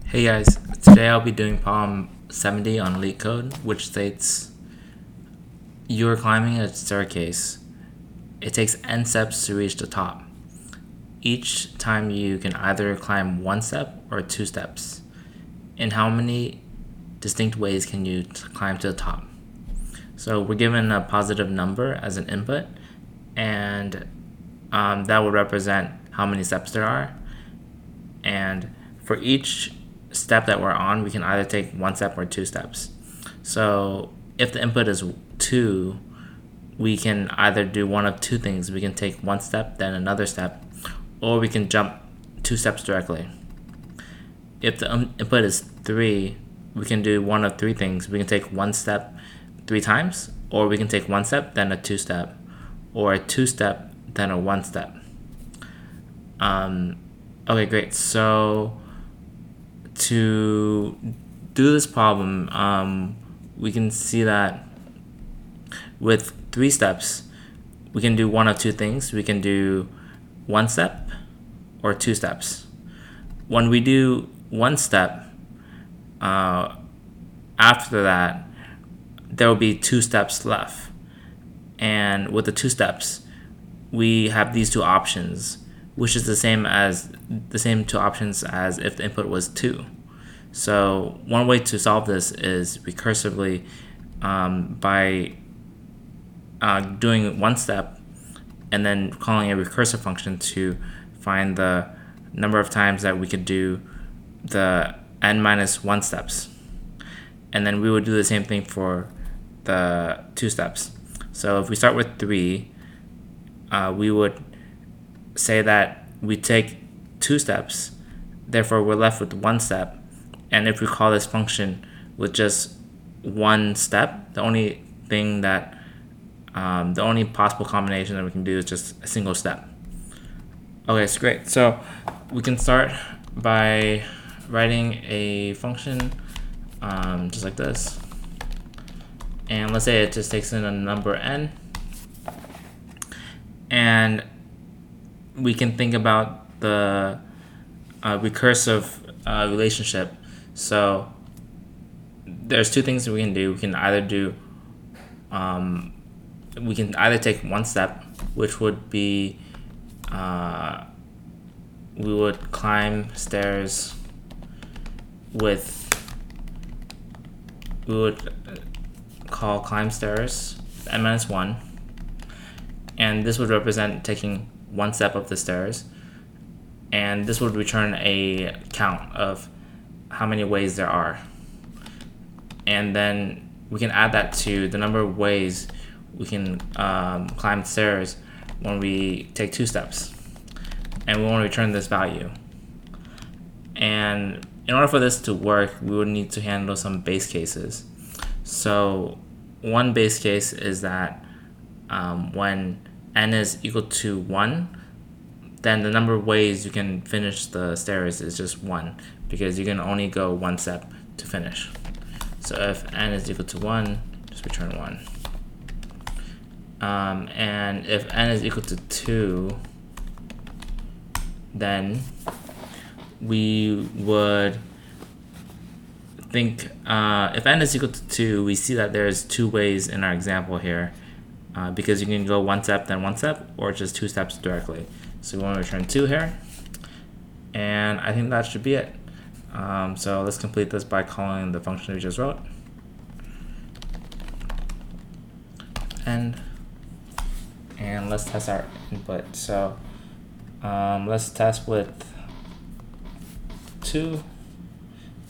Hey guys, today I'll be doing problem 70 on LeetCode, which states you are climbing a staircase. It takes n steps to reach the top. Each time you can either climb one step or two steps. In how many distinct ways can you climb to the top? So we're given a positive number as an input, and that would represent how many steps there are. And for each step that we're on, we can either take one step or two steps. So if the input is 2, we can either do one of two things. We can take one step, then another step, or we can jump 2 steps directly. If the input is 3, we can do one of 3 things. We can take one step 3 times, or we can take one step, then a 2 step, or a 2 step, then a 1 step. Okay, great. So to do this problem, we can see that with 3 steps, we can do one of 2 things. We can do 1 step or 2 steps. When we do 1 step, after that, there will be 2 steps left. And with the 2 steps, we have these 2 options, which is the same 2 options as if the input was 2. So one way to solve this is recursively by doing 1 step and then calling a recursive function to find the number of times that we could do the n-1 steps. And then we would do the same thing for the 2 steps. So if we start with 3, we would say that we take 2 steps, therefore we're left with 1 step. And if we call this function with just 1 step, the only possible combination that we can do is just a single step. Okay, it's great. So we can start by writing a function just like this. And let's say it just takes in a number n. And we can think about the recursive relationship. So there's 2 things that we can do. We can either take 1 step, which would be we would climb stairs we would call climb stairs n-1, and this would represent taking 1 step up the stairs, and this would return a count of how many ways there are. And then we can add that to the number of ways we can climb stairs when we take 2 steps, and we want to return this value. And in order for this to work, we would need to handle some base cases. So one base case is that when n is equal to 1, then the number of ways you can finish the stairs is just 1, because you can only go 1 step to finish. So if n is equal to 1, just return 1. And if n is equal to 2, then we would think if n is equal to 2, we see that there's 2 ways in our example here, because you can go 1 step, then 1 step, or just 2 steps directly. So we want to return 2 here, and I think that should be it. So let's complete this by calling the function we just wrote. And let's test our input. So let's test with 2.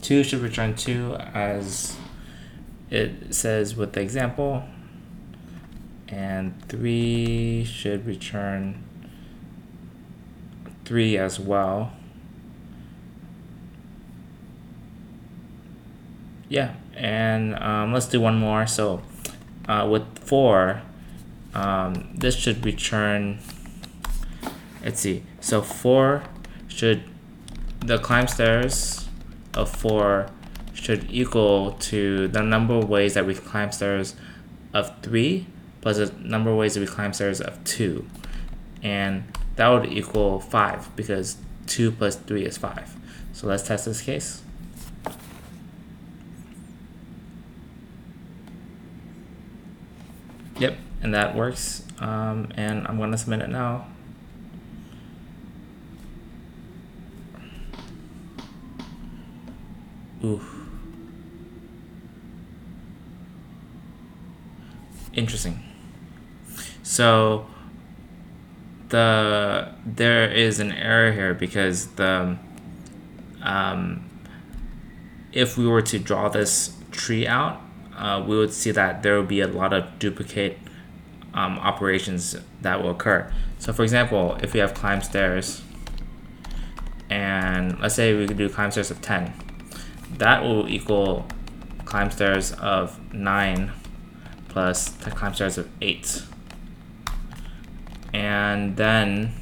2 should return 2 as it says with the example, and 3 should return 3 as well. Yeah, and let's do one more. So with 4, this should return, let's see, so 4 should, the climb stairs of 4 should equal to the number of ways that we climb stairs of 3 plus the number of ways that we climb stairs of 2. And that would equal 5, because 2 plus 3 is 5. So let's test this case. and that works. And I'm going to submit it now. Ooh. Interesting. So there is an error here because if we were to draw this tree out, we would see that there would be a lot of duplicate operations that will occur. So for example, if we have climb stairs, and let's say we could do climb stairs of 10, that will equal climb stairs of 9 plus the climb stairs of 8. And then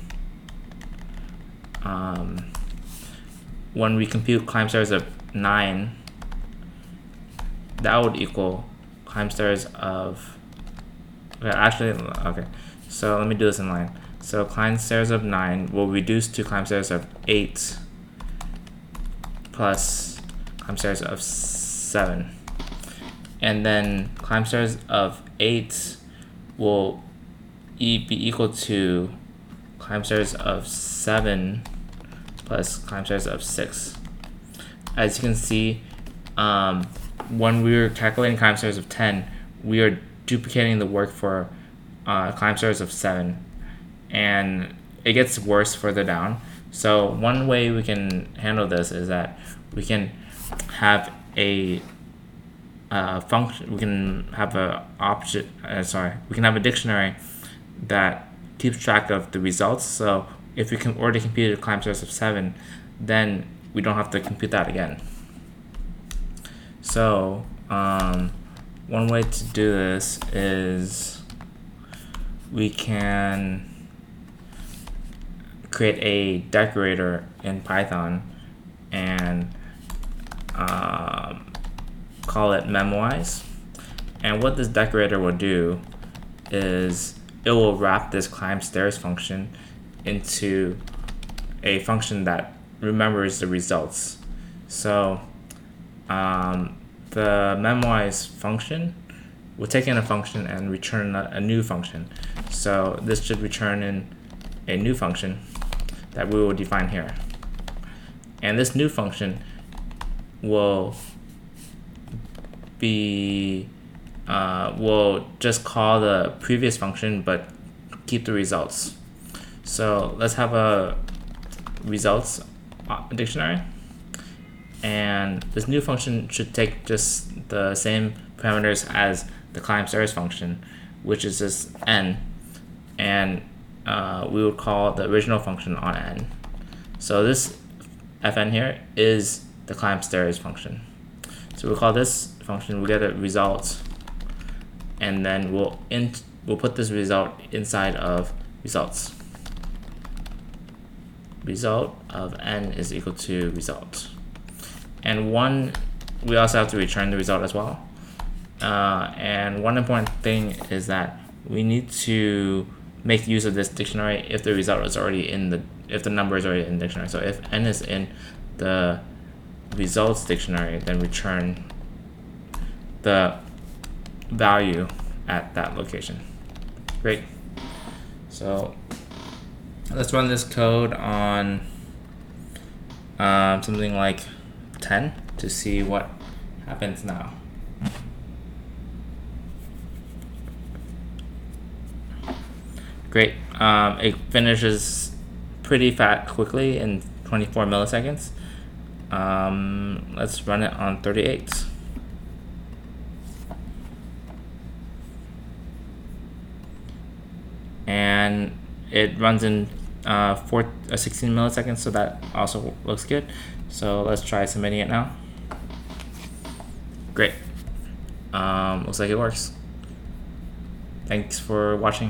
when we compute climb stairs of 9, that would equal climb stairs of, okay, so let me do this in line. So climb stairs of 9 will reduce to climb stairs of 8 plus climb stairs of 7. And then climb stairs of 8 will be equal to climb stairs of 7 plus climb stairs of 6. As you can see, when we were calculating climb stairs of 10, we are duplicating the work for climb stairs of 7, and it gets worse further down. So one way we can handle this is that we can have a function. We can have we can have a dictionary that keeps track of the results. So if we can already computed climb stairs of 7, then we don't have to compute that again. So one way to do this is we can create a decorator in Python and call it memoize. And what this decorator will do is it will wrap this climb stairs function into a function that remembers the results. So the memoize function will take in a function and return a new function. So this should return in a new function that we will define here. And this new function will be we'll just call the previous function but keep the results. So let's have a results dictionary, and this new function should take just the same parameters as the climb stairs function, which is just n, and we would call the original function on n. So this fn here is the climb stairs function. So we'll call this function, we'll get a result, and then we'll put this result inside of results. Result of n is equal to result. And we also have to return the result as well. And one important thing is that we need to make use of this dictionary if the result is already if the number is already in the dictionary. So if n is in the results dictionary, then return the value at that location. Great. So let's run this code on something like 10 to see what happens now. Great. It finishes pretty quickly in 24 milliseconds. Let's run it on 38. And it runs in 16 milliseconds, so that also looks good. So let's try submitting it now. Great. Looks like it works. Thanks for watching.